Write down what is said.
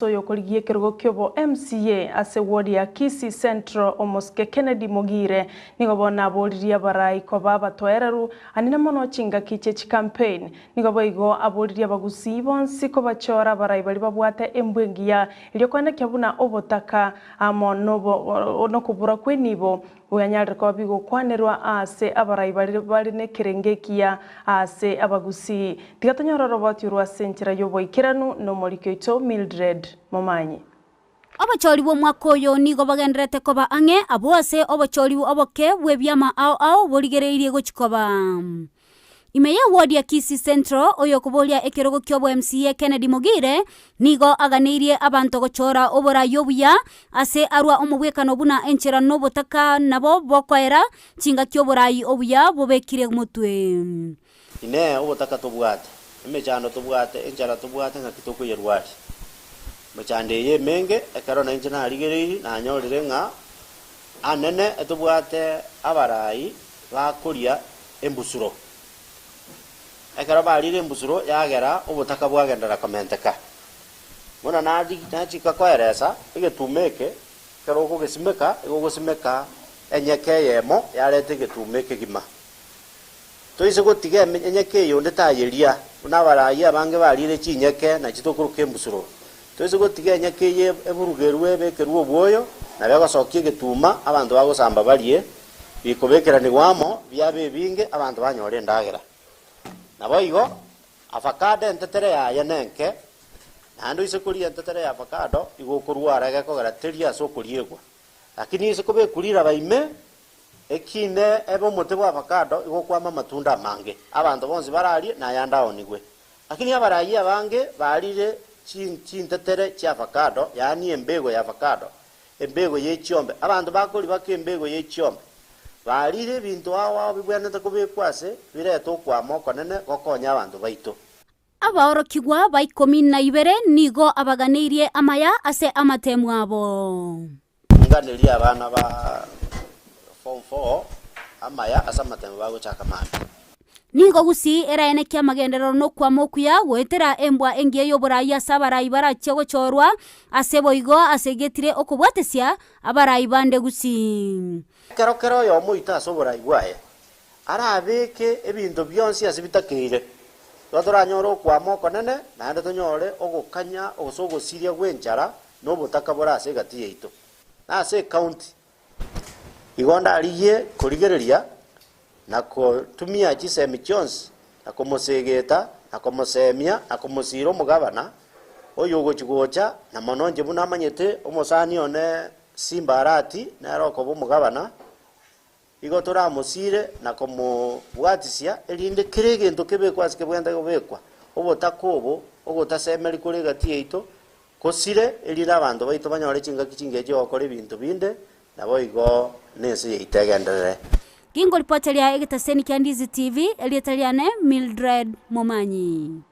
Soyo koligie kirugo kyobo MCA ase ward ya Kisii Central omoske Kennedy Mogire nigo bona aboriria barai koba batwereru anina mono chinga kiche campaign nigo boigo aboriria bagusi bonsi ko bachora barai bali babwate embwengia ilio kwenda kyabuna obotaka amono no kubura kwenibo uyanyarira ko bigo kwanerwa ase abarai bali ne kirengekia ase abagusi tigatonyororo batyurwa senchira yoboikiranu no morikeito Mildred Momanyi. Abachori bo mwaka oyo nigo bagenderete koba ange abose abachori oboke webyama ao borigereirie gochikoba. Imeya ward ya Kisii Central oyo kubolia ekerogo kyobo MCA Kennedy Mogire nigo aganirie abantu gochora obora yobuya ase arwa omubwekano buna enchera nobotaka nabo bokwera chinga kyoborai obuya bobekire mutwe. Ine obotaka tobwate emechano tobwate enchera tobwate ngakitoko yerwari machande ye menge ekaro na injina arigereiri na nyorire nga anene etubwate abarai bakuria embusuro ekaro barire embusuro yagera obutaka bwagendera komenteka mona nadi nachika kweresa igetumeke karo kugesimeka igogosimeka enyeke yemo yarete getumeke gima toise gotige enyeke yo ndetayeria unabarai abange barire chinyeke na chitokuruke embusuro Tuwezi gotigenya kiye eburugerwe bekerwo bwoyo na bagasokie getuma abantu bagosamba balie bikobekera ni gwamo byabe binge abantu banyore ndagera nabo igo avocado entetere ya yanenke nando ise kuri entetere ya avocado igo kurwara gakogera teria so kuriegwa lakini ise kobe kurira baime ekine ebo motebo avocado igo kwama matunda mange abantu bonsi barali na yandao nigwe lakini abarayi abange barire chintetere cha avocado yani embego ya avocado embego ye chiombe abantu bakoli bake embego ye chiombe barire bintu awa bibwanete kubekwase bireto kwa moko nene gokonya abantu baito abaorokigwa ba 12 nigo abaganirie amaya ase amatemu abo nganiria abana ba form 4 amaya asa amatemu bago chakamana Ningo gusi era ene kia magendero no kwa mokuya wetera embwa engie yoborai sabarai barache gochorwa asebo igo asegetire okubwatesia abarai bande gusi kero yo muita soborai gwae arabeke ebintu byonsi asibitakire twatora nyoro kwa moko nene na ndo tonyore ogukanya ogosogosiria gwenchara no butaka bora ase gati yeito na ase county igonda ariye kurigereria na kutumia chisemi Jones na kumosegeta na kumosemia na kumosiro mugabana oyo gochigocha na mononje buna manyete omosani one simbarati na roko bo mugabana igotora mosire na kumubwatisia elinde kirege ndokebe kwasike bwenda gobekwa obotakobo ogotasemeri kuri gati yeito kosire elira abantu baito banyore chinga kichinge cyo okore bintu binde nabo igo nese itegenderere Kingo ripoti ya Egetaseni Kiandizi TV, Elietaliane Mildred Momanyi.